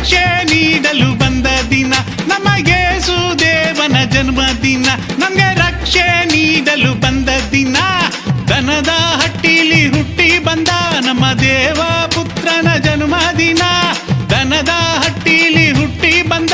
ರಕ್ಷೆ ನೀಡಲು ಬಂದ ದಿನ ನಮ್ಮ ಯೇಸು ದೇವನ ಜನ್ಮದಿನ. ನಮ್ಗೆ ರಕ್ಷೆ ನೀಡಲು ಬಂದ ದಿನ, ದನದ ಹಟ್ಟಿಲಿ ಹುಟ್ಟಿ ಬಂದ ನಮ್ಮ ದೇವ ಪುತ್ರನ ಜನ್ಮದಿನ. ದನದ ಹಟ್ಟಿಲಿ ಹುಟ್ಟಿ ಬಂದ